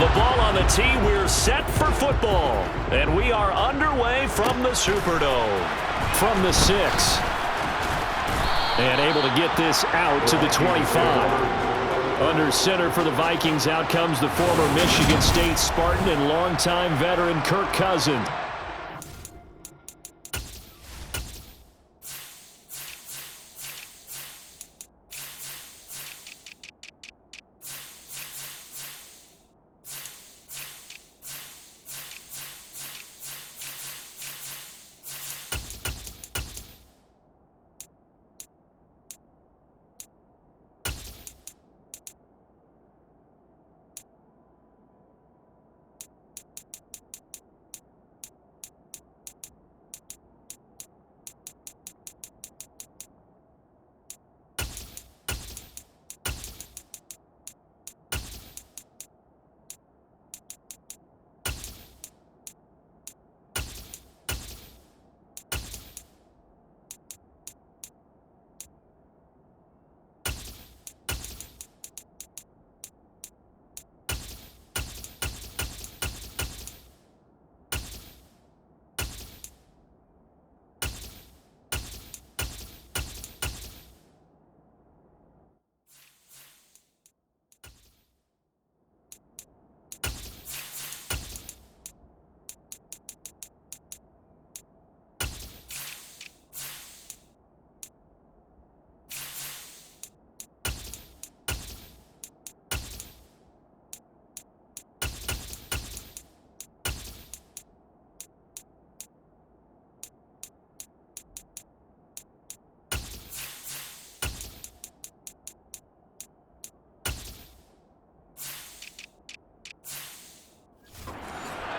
The ball on the tee. We're set for football. And we are underway from the Superdome. From the 6. And able to get this out to the 25. Under center for the Vikings, out comes the former Michigan State Spartan and longtime veteran Kirk Cousins.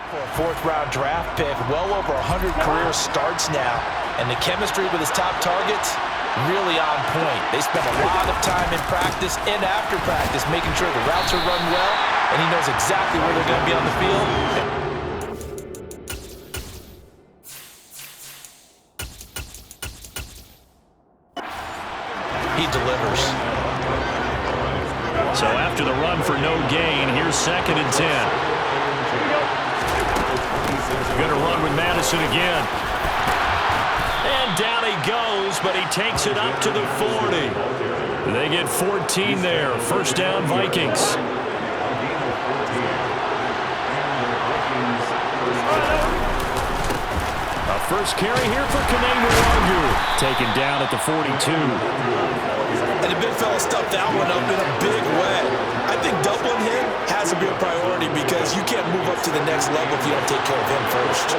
For a fourth-round draft pick, well over 100 career starts now. And the chemistry with his top targets, really on point. They spend a lot of time in practice and after practice making sure the routes are run well, and he knows exactly where they're going to be on the field. He delivers. So after the run for no gain, here's 2nd and 10. Going to run with Madison again. And down he goes, but he takes it up to the 40. They get 14 there. First down, Vikings. A first carry here for Kanemaru. Taken down at the 42. And the big fella stuffed that one up in a big way. I think doubling him has to be a priority because you can't move up to the next level if you don't take care of him first.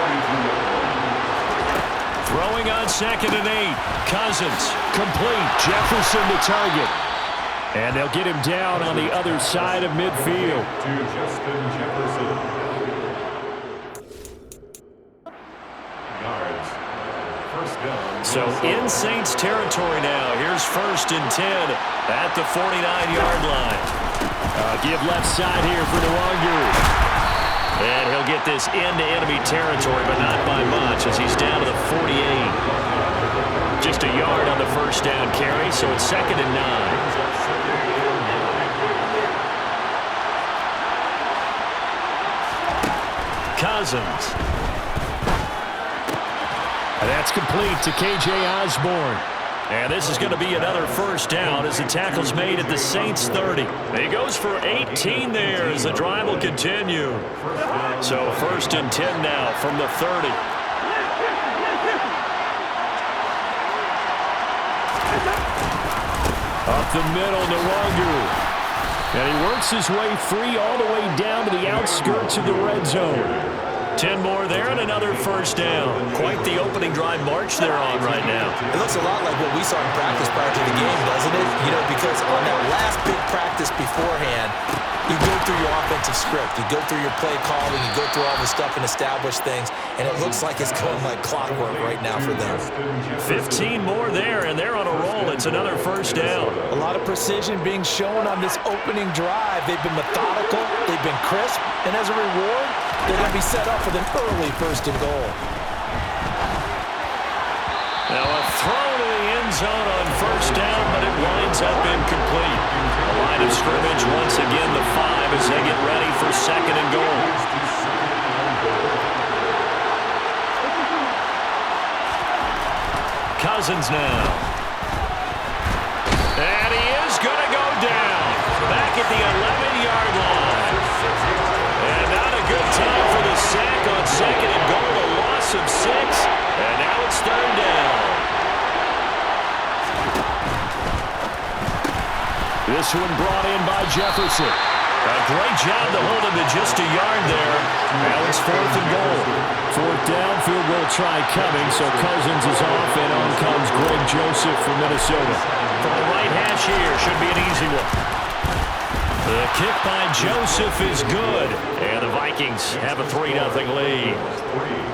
Throwing on 2nd and 8. Cousins, complete. Jefferson to target. And they'll get him down on the other side of midfield. So in Saints territory now. Here's 1st and 10 at the 49-yard line. Give left side here for Nwangu. And he'll get this into enemy territory, but not by much as he's down to the 48. Just a yard on the first down carry, so it's 2nd and 9. Cousins. That's complete to K.J. Osborne. And this is going to be another first down as the tackle's made at the Saints 30. He goes for 18 there as the drive will continue. So 1st and 10 now from the 30. Up the middle, Nwangu. And he works his way free all the way down to the outskirts of the red zone. 10 more there and another first down. Quite the opening drive march they're on right now. It looks a lot like what we saw in practice prior to the game, doesn't it? You know, because on that last big practice beforehand, you go through your offensive script. You go through your play calling. You go through all the stuff and establish things. And it looks like it's going like clockwork right now for them. 15 more there, and they're on a roll. It's another first down. A lot of precision being shown on this opening drive. They've been methodical. They've been crisp. And as a reward, they're going to be set up with an early 1st and goal. Now a throw to the end zone on first down, but it winds up incomplete. The line of scrimmage once again the 5 as they get ready for second and goal. Cousins now. And he is going to go down. Back at the 11-yard line. And not a good time for the sack on second and goal. A loss of 6. And now it's third down. This one brought in by Jefferson. A great job to hold him to just a yard there. Now it's fourth and goal. Fourth down, field goal try coming, so Cousins is off, and on comes Greg Joseph from Minnesota. From the right hash here, should be an easy one. The kick by Joseph is good, and the Vikings have a 3-0 lead.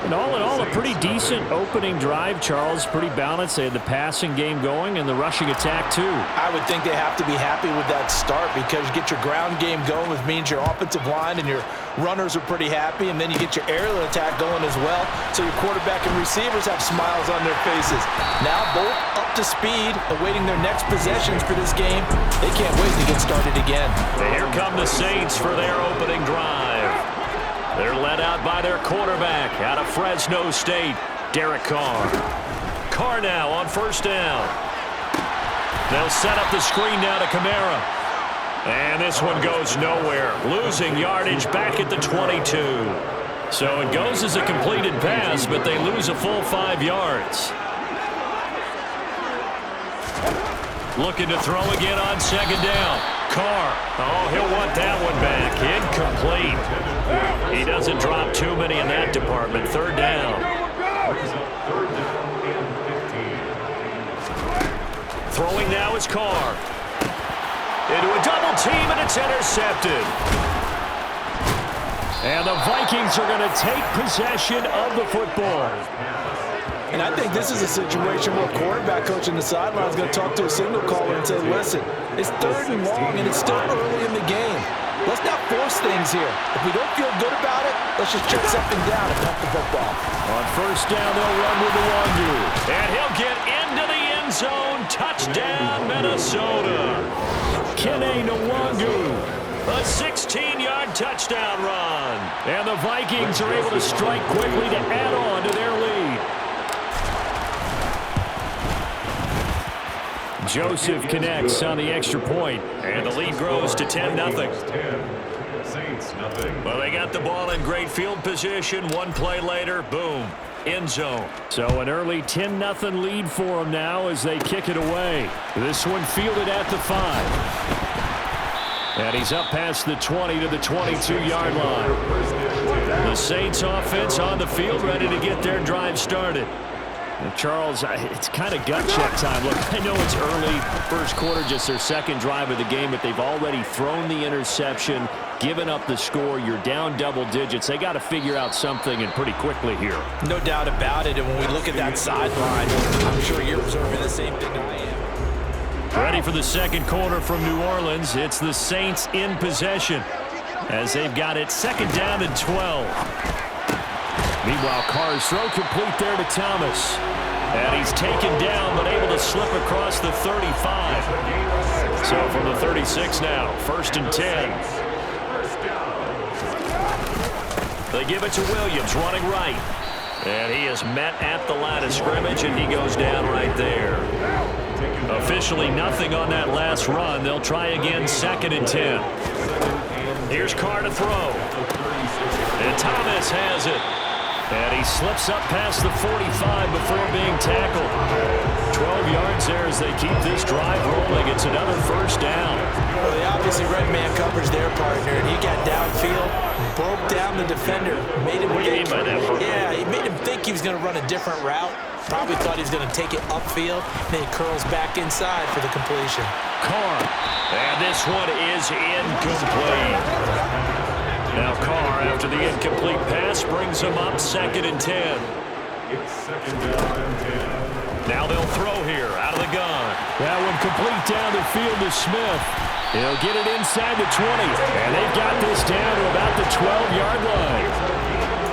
And all in all, a pretty decent opening drive, Charles. Pretty balanced. They had the passing game going and the rushing attack, too. I would think they have to be happy with that start because you get your ground game going, which means your offensive line and your runners are pretty happy, and then you get your aerial attack going as well, so your quarterback and receivers have smiles on their faces. Now both up to speed, awaiting their next possessions for this game. They can't wait to get started again. And here come the Saints for their opening drive. They're led out by their quarterback out of Fresno State, Derek Carr. Carr now on first down. They'll set up the screen now to Kamara. And this one goes nowhere. Losing yardage back at the 22. So it goes as a completed pass, but they lose a full 5 yards. Looking to throw again on second down. Carr. Oh, he'll want that one back. Incomplete. He doesn't drop too many in that department. Third down. Throwing now is Carr. Into a double team, and it's intercepted. And the Vikings are going to take possession of the football. And I think this is a situation where quarterback coach in the sideline is going to talk to a signal caller and say, listen, it's third and long, and it's still early in the game. Let's not force things here. If we don't feel good about it, let's just check something down and punt the football. On first down, they'll run with the Wandu. And he'll get into the end zone. Touchdown, Minnesota. Kene Nwangu. A 16-yard touchdown run. And the Vikings are able to strike quickly to add on to their lead. Joseph connects on the extra point, and the lead grows to 10-0. Well, they got the ball in great field position. One play later, boom, end zone. So an early 10-0 lead for them now as they kick it away. This one fielded at the 5. And he's up past the 20 to the 22-yard line. The Saints offense on the field ready to get their drive started. And Charles, it's kind of gut check time. Look, I know it's early, first quarter, just their second drive of the game, but they've already thrown the interception, given up the score. You're down double digits. They got to figure out something, and pretty quickly here. No doubt about it, and when we look at that sideline, I'm sure you're observing the same thing I am. Ready for the second quarter from New Orleans. It's the Saints in possession as they've got it second down and 12. Meanwhile, Carr's throw complete there to Thomas. And he's taken down, but able to slip across the 35. So from the 36 now, first and 10. They give it to Williams, running right. And he is met at the line of scrimmage, and he goes down right there. Officially nothing on that last run. They'll try again, second and 10. Here's Carr to throw. And Thomas has it. And he slips up past the 45 before being tackled. 12 yards there as they keep this drive rolling. It's another first down. Well, they obviously red man coverage their partner, and he got downfield, broke down the defender, made him think. Yeah, he made him think he was going to run a different route. Probably thought he was going to take it upfield. Then he curls back inside for the completion. Carr. And this one is incomplete. Now Carr, after the incomplete pass, brings him up second and 10. Now they'll throw here out of the gun. That one complete down the field to Smith. He'll get it inside the 20. And they've got this down to about the 12-yard line.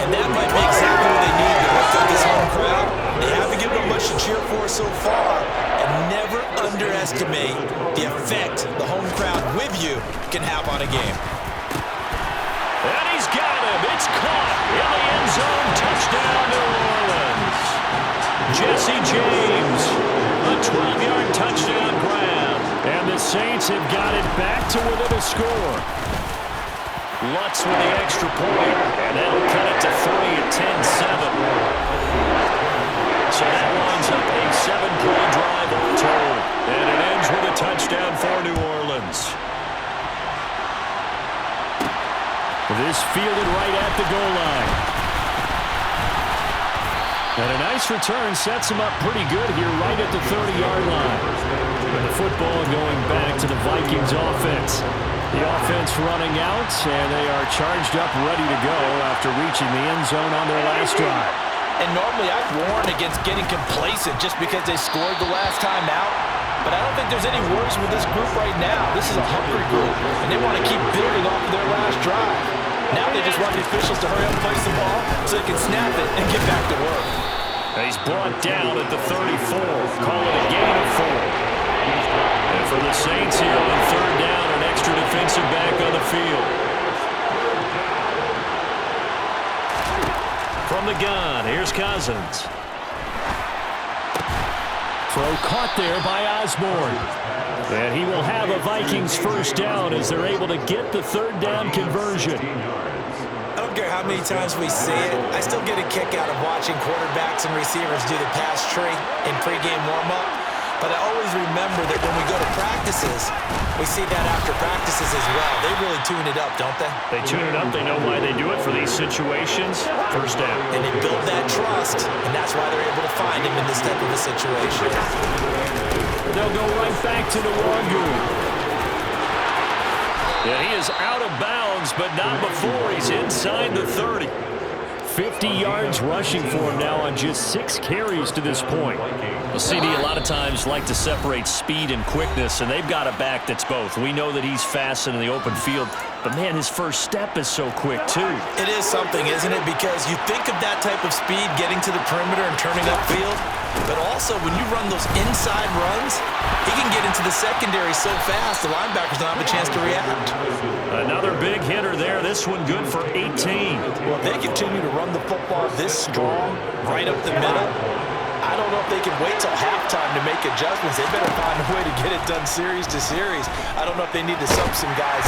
And that might be exactly what they need to lift up this home crowd. They haven't given them much to cheer for so far. And never underestimate the effect the home crowd with you can have on a game. it's caught in the end zone. Touchdown, New Orleans. Jesse James, a 12-yard touchdown grab. And the Saints have got it back to within a score. Lutz with the extra point, and that'll cut it to 3 at 10-7. So that winds up a 7-play drive all told, and it ends with a touchdown for New Orleans. This fielded right at the goal line. And a nice return sets him up pretty good here right at the 30-yard line. And the football going back to the Vikings offense. The offense running out, and they are charged up, ready to go after reaching the end zone on their last drive. And normally I'd warn against getting complacent just because they scored the last time out. But I don't think there's any worries with this group right now. This is a hungry group, and they want to keep building off of their last drive. Now they just want the officials to hurry up and place the ball so they can snap it and get back to work. He's brought down at the 34. Call it a gain of 4. And for the Saints here on third down, an extra defensive back on the field. From the gun, here's Cousins. Throw caught there by Osborne. And he will have a Vikings first down as they're able to get the third down conversion. I don't care how many times we see it, I still get a kick out of watching quarterbacks and receivers do the pass tree in pregame warm-up. But I always remember that when we go to practices, we see that after practices as well. They really tune it up, don't they? They tune it up. They know why they do it for these situations. First down. And they build that trust, and that's why they're able to find him in this type of a situation. They'll go right back to the Wangu. Yeah, he is out of bounds, but not before he's inside the 30. 50 yards rushing for him now on just 6 carries to this point. Well, CD a lot of times like to separate speed and quickness, and they've got a back that's both. We know that he's fast in the open field, but, man, his first step is so quick, too. It is something, isn't it? Because you think of that type of speed getting to the perimeter and turning upfield, but also when you run those inside runs, he can get into the secondary so fast the linebackers don't have a chance to react. Another big hitter there. This one good for 18. Well, if they continue to run the football this strong, right up the middle, I don't know if they can wait till halftime to make adjustments. They better find a way to get it done series to series. I don't know if they need to sub some guys.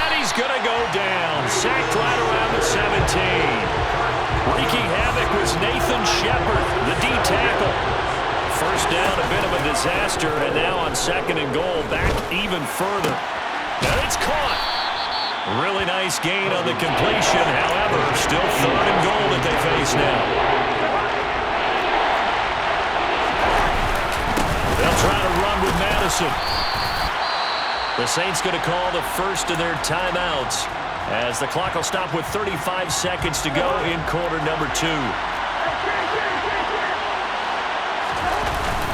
And he's going to go down. Sacked right around the 17. Wreaking havoc was Nathan Shepard, the D tackle. First down, a bit of a disaster, and now on second and goal, back even further. And it's caught. Really nice gain on the completion. However, still third and goal that they face now. They'll try to run with Madison. The Saints going to call the first of their timeouts as the clock will stop with 35 seconds to go in quarter number 2.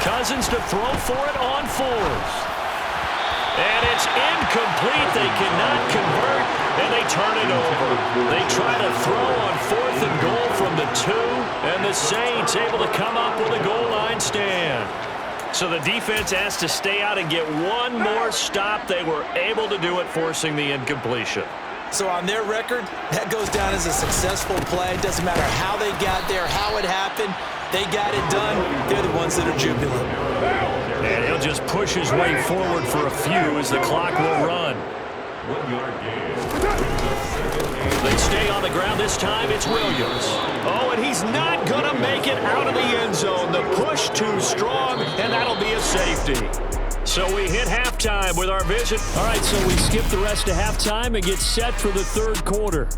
Cousins to throw for it on 4th. And it's incomplete. They cannot convert, and they turn it over. They try to throw on 4th and goal from the 2, and the Saints able to come up with a goal line stand. So the defense has to stay out and get one more stop. They were able to do it, forcing the incompletion. So on their record, that goes down as a successful play. Doesn't matter how they got there, how it happened. They got it done. They're the ones that are jubilant. And he'll just push his way forward for a few as the clock will run. They stay on the ground. This time it's Williams. Oh, and he's not going to make it out of the end zone. The push too strong, and that'll be a safety. So we hit halftime with our visit. All right, so we skip the rest of halftime and get set for the third quarter.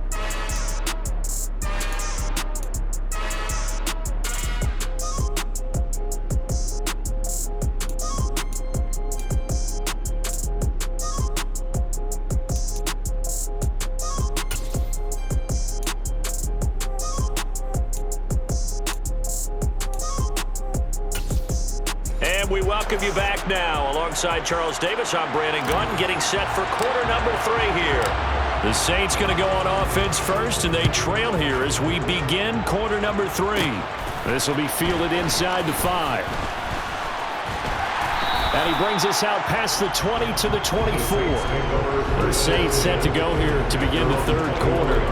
We welcome you back now. Alongside Charles Davis, I'm Brandon Gunn, getting set for quarter number 3 here. The Saints going to go on offense first, and they trail here as we begin quarter number 3. This will be fielded inside the 5. And he brings us out past the 20 to the 24. The Saints set to go here to begin the third quarter.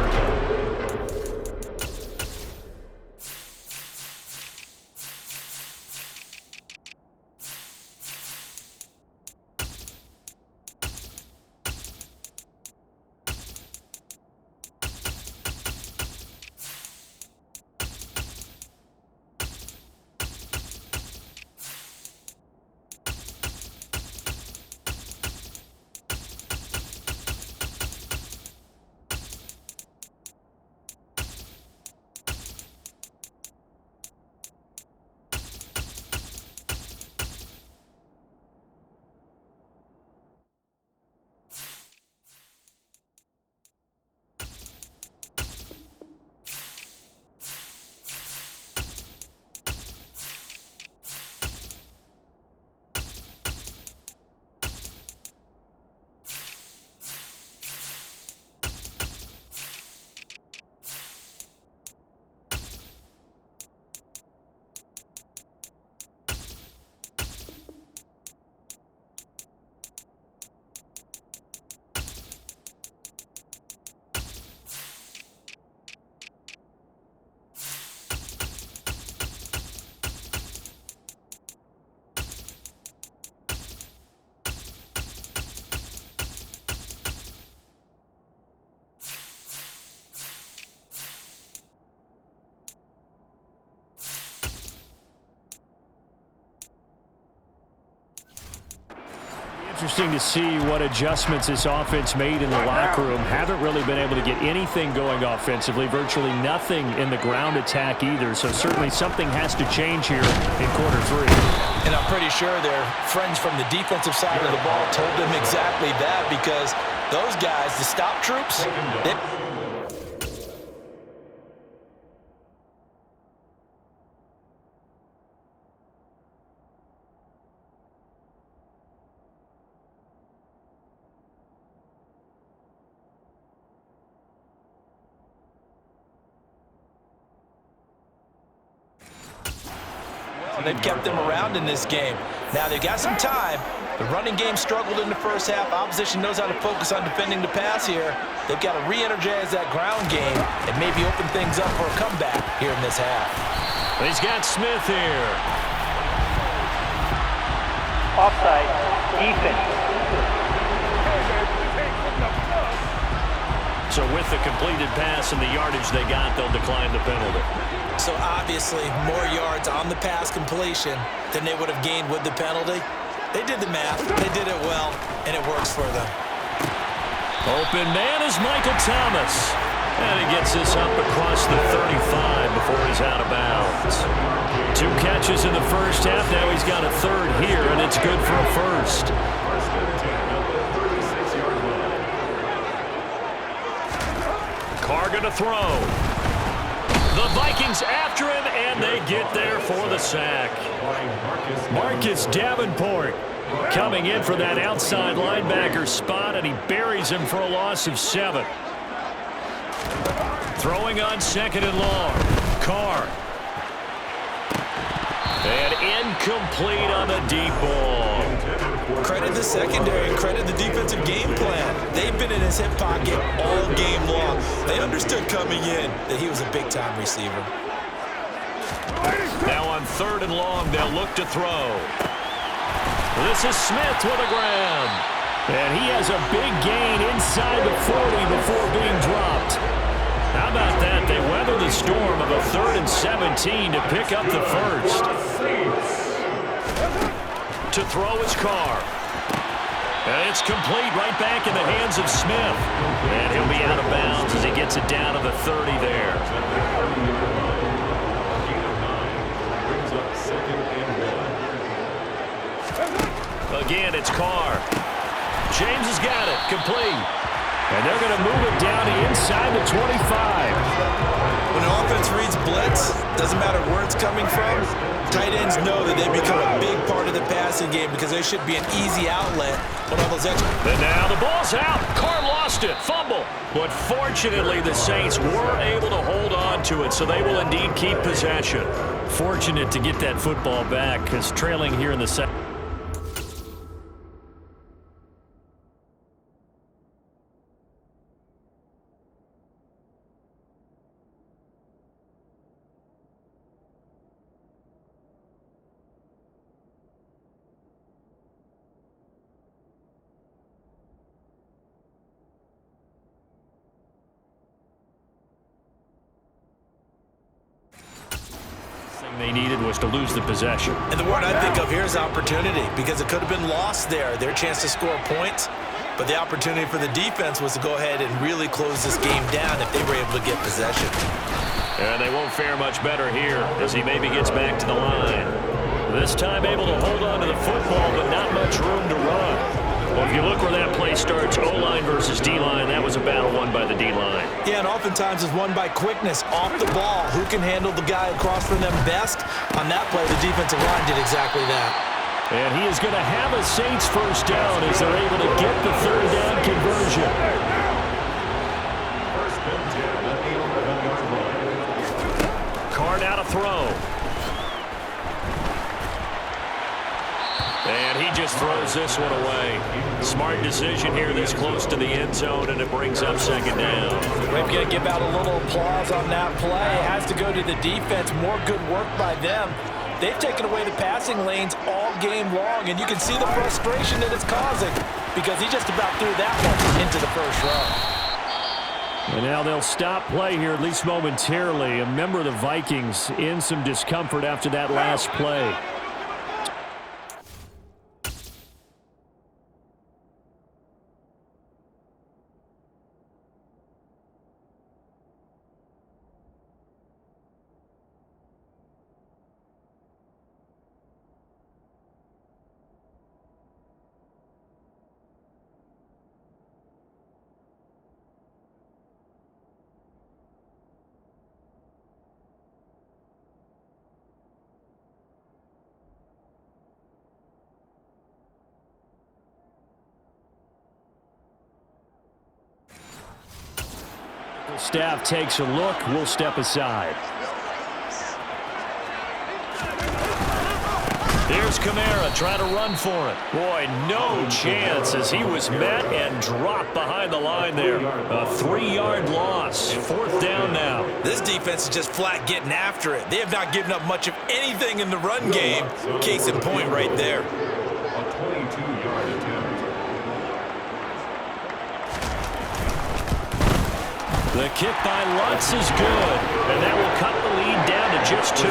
Interesting to see what adjustments this offense made in the locker room. Haven't really been able to get anything going offensively, virtually nothing in the ground attack either. So certainly something has to change here in quarter 3. And I'm pretty sure their friends from the defensive side of the ball told them exactly that, because those guys, the stop troops, they've kept them around in this game. Now they've got some time. The running game struggled in the first half. Opposition knows how to focus on defending the pass here. They've got to re-energize that ground game and maybe open things up for a comeback here in this half. He's got Smith here. Offside, defense. So with the completed pass and the yardage they got, they'll decline the penalty. So obviously more yards on the pass completion than they would have gained with the penalty. They did the math, they did it well, and it works for them. Open man is Michael Thomas. And he gets this up across the 35 before he's out of bounds. 2 catches in the first half. Now he's got a third here, and it's good for a first. Carr going to throw. The Vikings after him, and they get there for the sack. Marcus Davenport coming in for that outside linebacker spot, and he buries him for a loss of 7. Throwing on 2nd and long. Carr. And incomplete on the deep ball. Credit the secondary, credit the defensive game plan. They've been in his hip pocket all game long. They understood coming in that he was a big-time receiver. Now on 3rd and long, they'll look to throw. This is Smith with a grab. And he has a big gain inside the 40 before being dropped. How about that? They weather the storm of a 3rd and 17 to pick up the first. To throw is Carr. And it's complete right back in the hands of Smith. And he'll be out of bounds as he gets it down to the 30 there. Again, it's Carr. James has got it. Complete. And they're going to move it down to inside the 25. When an offense reads blitz, doesn't matter where it's coming from, tight ends know that they become a big part of the passing game because they should be an easy outlet when all those extra. And now the ball's out. Carr lost it. Fumble. But fortunately, the Saints were able to hold on to it, so they will indeed keep possession. Fortunate to get that football back because trailing here in the second. They needed was to lose the possession. And the word I think of here is opportunity, because it could have been lost there, their chance to score points. But the opportunity for the defense was to go ahead and really close this game down if they were able to get possession. And they won't fare much better here as he maybe gets back to the line. This time able to hold on to the football, but not much room to run. Well, if you look where that play starts, O-line versus D-line, that was a battle won by the D-line. Yeah, and oftentimes it's won by quickness off the ball. Who can handle the guy across from them best? On that play, the defensive line did exactly that. And he is going to have a Saints first down as they're able to get the 3rd down conversion. Carr now to throw. And he just throws this one away. Smart decision here this close to the end zone, and it brings up 2nd down. We're going to give out a little applause on that play. It has to go to the defense. More good work by them. They've taken away the passing lanes all game long, and you can see the frustration that it's causing because he just about threw that one into the first row. And now they'll stop play here, at least momentarily. A member of the Vikings in some discomfort after that last play. Staff takes a look. We'll step aside. Here's Kamara trying to run for it. Boy, no chance as he was met and dropped behind the line there. A 3-yard loss. 4th down now. This defense is just flat getting after it. They have not given up much of anything in the run game. Case in point right there. A 22-yard attempt. The kick by Lutz is good, and that will cut the lead down to just 2.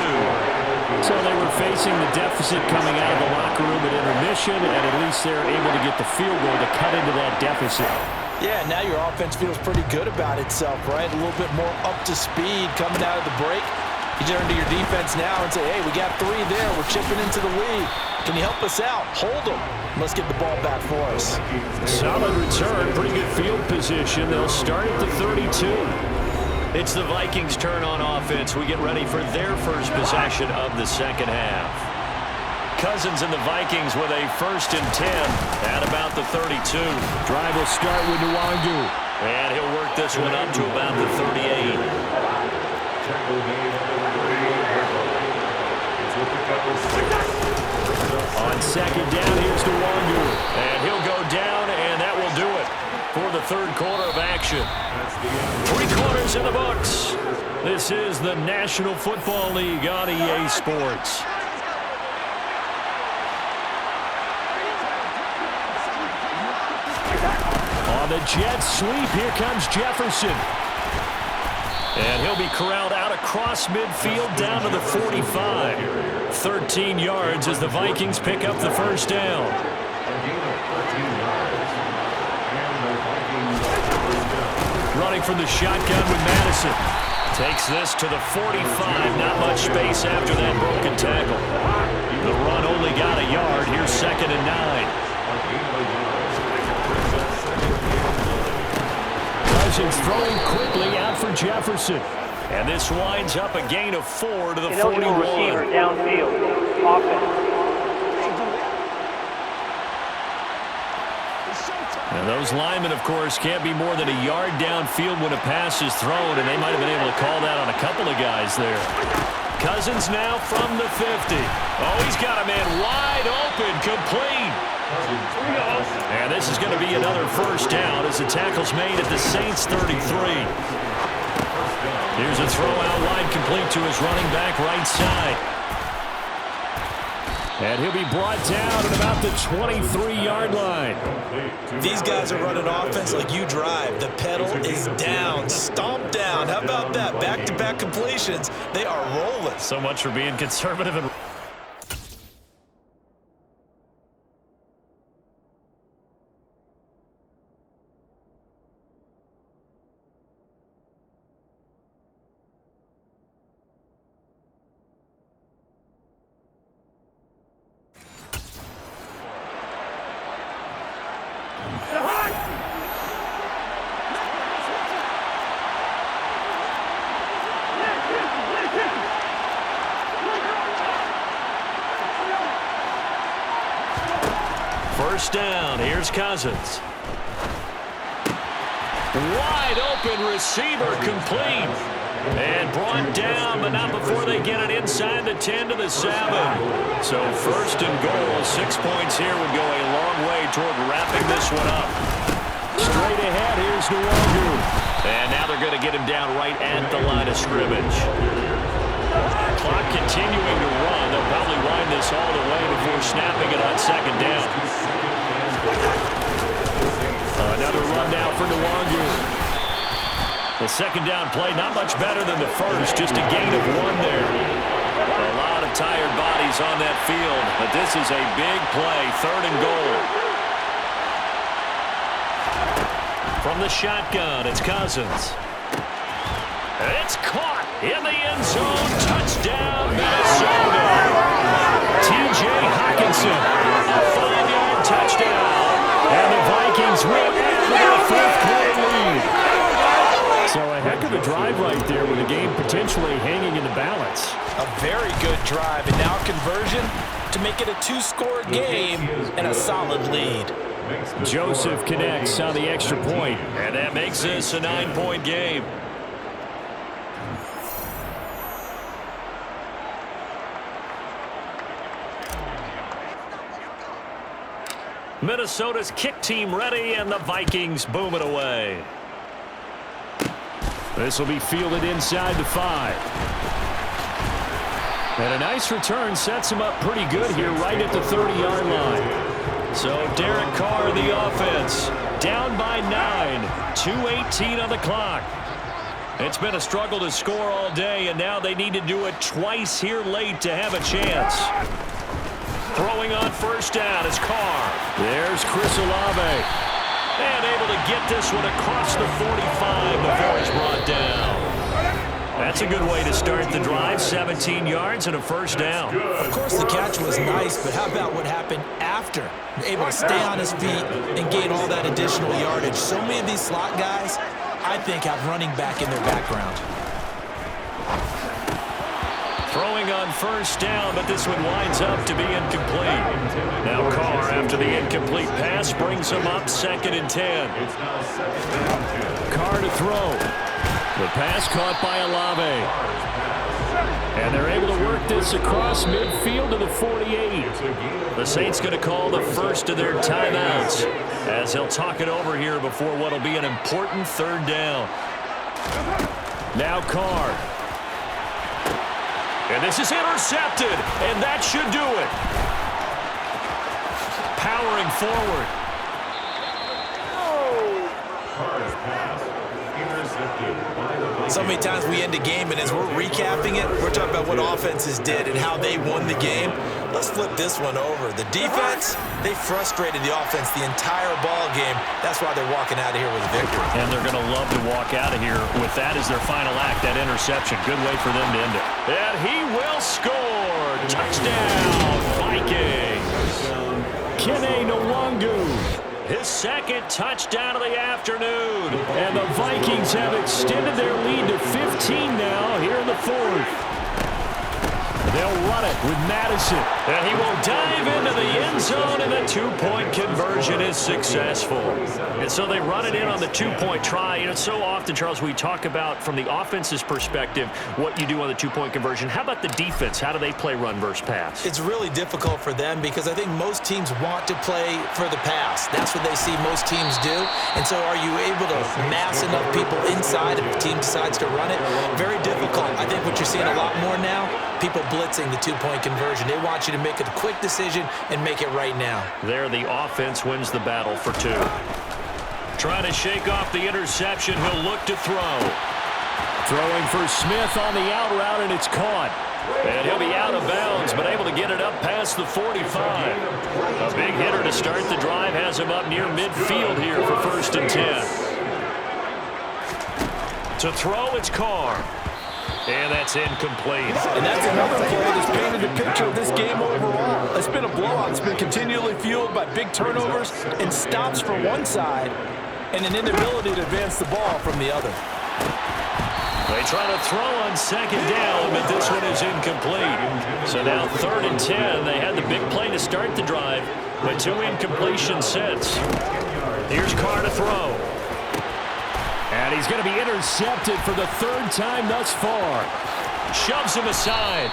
So they were facing the deficit coming out of the locker room at intermission, and at least they're able to get the field goal to cut into that deficit. Yeah, now your offense feels pretty good about itself, right? A little bit more up to speed coming out of the break. You turn to your defense now and say, hey, we got 3 there. We're chipping into the lead. Can you help us out? Hold them. Let's get the ball back for us. Solid return, pretty good field position. They'll start at the 32. It's the Vikings' turn on offense. We get ready for their first possession of the second half. Cousins and the Vikings with a 1st and 10 at about the 32. Drive will start with Nwangu. And he'll work this one up to about the 38. On 2nd down, here's Nwangu. And he'll go down, and that will do it for the 3rd quarter of action. 3 quarters in the books. This is the National Football League on EA Sports. On the jet sweep, here comes Jefferson. And he'll be corralled out across midfield down to the 45. 13 yards as the Vikings pick up the 1st down. Running from the shotgun with Madison. Takes this to the 45. Not much space after that broken tackle. The run only got a yard. Here's 2nd and 9. Cousins throwing quickly out for Jefferson. And this winds up a gain of 4 to the 41. Receiver downfield. Offense. And those linemen, of course, can't be more than a yard downfield when a pass is thrown, and they might have been able to call that on a couple of guys there. Cousins now from the 50. Oh, he's got a man wide open, complete. And this is going to be another 1st down as the tackle's made at the Saints' 33. Here's a throw out wide, complete to his running back right side. And he'll be brought down at about the 23-yard line. These guys are running offense like you drive. The pedal is down, stomp down. How about that? Back-to-back completions. They are rolling. So much for being conservative and first down. Here's Cousins. Wide open receiver, complete. And brought down, but not before they get it inside the 10 to the 7. So 1st and goal. 6 points here would go a long way toward wrapping this one up. Straight ahead, here's Nwangu. And now they're going to get him down right at the line of scrimmage. Clock continuing to run. They'll probably wind this all the way before snapping it on 2nd down. Another run now for Nwangu. The 2nd down play, not much better than the 1st, just a gain of 1 there. A lot of tired bodies on that field, but this is a big play, 3rd and goal. From the shotgun, it's Cousins. It's caught in the end zone. Touchdown, Minnesota. T.J. Hockenson, a 5-yard touchdown. And the Vikings win their 4th quarter lead. So a heck of a drive right there with the game potentially hanging in the balance. A very good drive, and now conversion to make it a 2-score game and a solid lead. Joseph connects on the extra point, and that makes this a 9-point game. Minnesota's kick team ready, and the Vikings boom it away. This will be fielded inside the 5. And a nice return sets him up pretty good here right at the 30-yard line. So Derek Carr, the offense, down by 9, 2:18 on the clock. It's been a struggle to score all day, and now they need to do it twice here late to have a chance. Throwing on first down is Carr. There's Chris Olave. And able to get this one across the 45 before he's brought down. That's a good way to start the drive, 17 yards and a first down. Of course, the catch was nice, but how about what happened after? Able to stay on his feet and gain all that additional yardage. So many of these slot guys, I think, have running back in their background. Throwing on first down, but this one winds up to be incomplete. Now Carr, after the incomplete pass, brings him up 2nd and 10. Carr to throw. The pass caught by Olave. And they're able to work this across midfield to the 48. The Saints going to call the first of their timeouts as he'll talk it over here before what will be an important 3rd down. Now Carr. And this is intercepted, and that should do it. Powering forward. Carr's pass intercepted. So many times we end a game, and as we're recapping it, we're talking about what offenses did and how they won the game. Let's flip this one over. The defense, they frustrated the offense the entire ball game. That's why they're walking out of here with a victory. And they're going to love to walk out of here with that as their final act, that interception. Good way for them to end it. And he will score. Touchdown, Vikings. Kene Nwangu. His 2nd touchdown of the afternoon. And the Vikings have extended their lead to 15 now here in the 4th. They'll run it with Madison. And he will dive into the end zone, and the 2-point conversion is successful. And so they run it in on the 2-point try. You know, so often, Charles, we talk about from the offense's perspective what you do on the 2-point conversion. How about the defense? How do they play run versus pass? It's really difficult for them because I think most teams want to play for the pass. That's what they see most teams do. And so are you able to mass enough people inside if the team decides to run it? Very difficult. I think what you're seeing a lot more now, people blitzing the 2-point conversion. They want you to make a quick decision and make it right now. There, the offense wins the battle for 2. Trying to shake off the interception. He'll look to throw. Throwing for Smith on the out route, and it's caught. And he'll be out of bounds, but able to get it up past the 45. A big hitter to start the drive has him up near midfield here for 1st and 10. To throw, it's Carr. And that's incomplete. And that's another play that's painted the picture of this game overall. It's been a blowout. It's been continually fueled by big turnovers and stops from one side and an inability to advance the ball from the other. They try to throw on 2nd down, but this one is incomplete. So now 3rd and 10. They had the big play to start the drive, but 2 incompletions since. Here's Carr to throw. And he's going to be intercepted for the 3rd time thus far. Shoves him aside.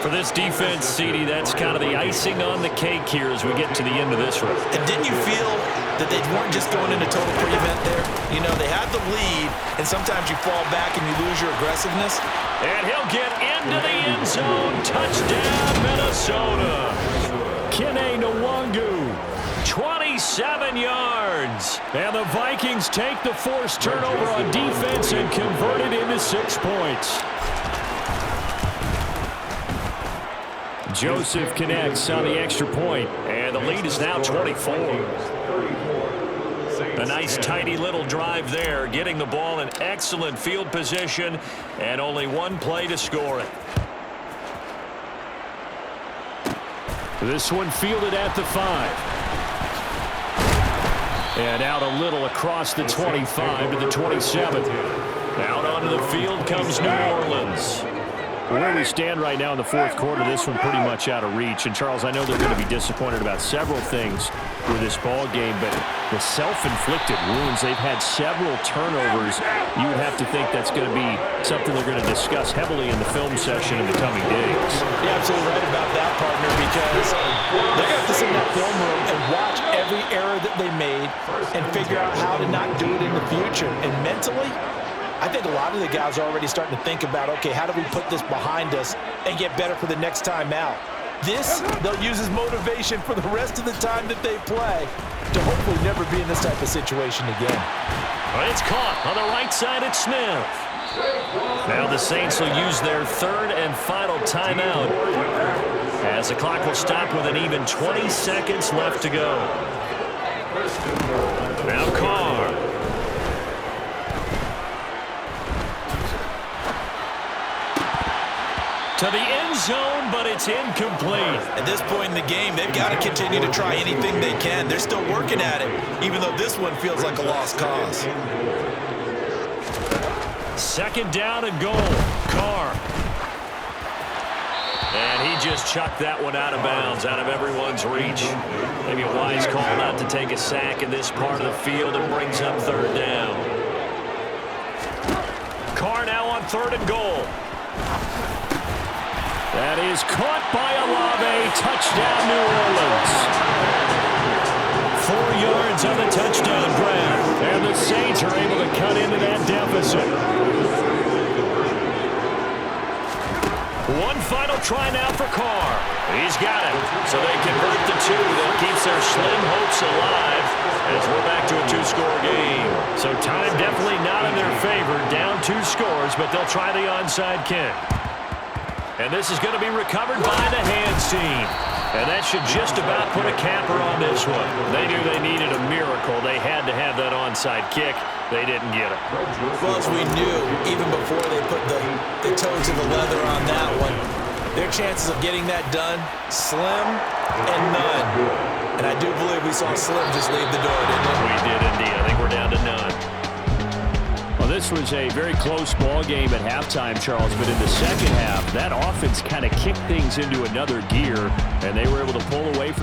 For this defense, CD, that's kind of the icing on the cake here as we get to the end of this one. And didn't you feel that they weren't just going into total prevent there? You know, they had the lead, and sometimes you fall back and you lose your aggressiveness. And he'll get into the end zone. Touchdown, Minnesota. Kene Nwangu. 27 yards. And the Vikings take the forced turnover on defense and convert it into 6 points. Joseph connects on the extra point, and the lead is now 24. A nice, tidy little drive there, getting the ball in excellent field position, and only 1 play to score it. This one fielded at the 5. And out a little across the 25 to the 27. Out onto the field comes New Orleans. Where we stand right now in the fourth quarter, this one pretty much out of reach. And, Charles, I know they're going to be disappointed about several things with this ball game, but the self-inflicted wounds, they've had several turnovers. You would have to think that's going to be something they're going to discuss heavily in the film session in the coming days. You're absolutely right about that, partner, because they're going to have to sit in that film room and watch every error that they made and figure out how to not do it in the future. And mentally, I think a lot of the guys are already starting to think about, okay, how do we put this behind us and get better for the next time out? This, they'll use as motivation for the rest of the time that they play to hopefully never be in this type of situation again. It's caught on the right side at Smith. Now the Saints will use their third and final timeout as the clock will stop with an even 20 seconds left to go. Now Carr. To the end zone, but it's incomplete. At this point in the game, they've got to continue to try anything they can. They're still working at it, even though this one feels like a lost cause. Second down and goal. Carr. And he just chucked that one out of bounds, out of everyone's reach. Maybe a wise call not to take a sack in this part of the field and brings up third down. Carr now on third and goal. That is caught by Olave. Touchdown, New Orleans. 4 yards on the touchdown grab. And the Saints are able to cut into that deficit. One final try now for Carr. He's got it. So they convert the two. That keeps their slim hopes alive as we're back to a two-score game. So time definitely not in their favor. Down 2 scores, but they'll try the onside kick. And this is going to be recovered by the hands team. And that should just about put a capper on this one. They knew they needed a miracle. They had to have that onside kick. They didn't get it. Well, as we knew, even before they put the toe to the leather on that one, their chances of getting that done, slim and none. And I do believe we saw Slim just leave the door, didn't we? We did indeed. I think we're down to none. Well, this was a very close ball game at halftime, Charles, but in the second half, that offense kind of kicked things into another gear, and they were able to pull away from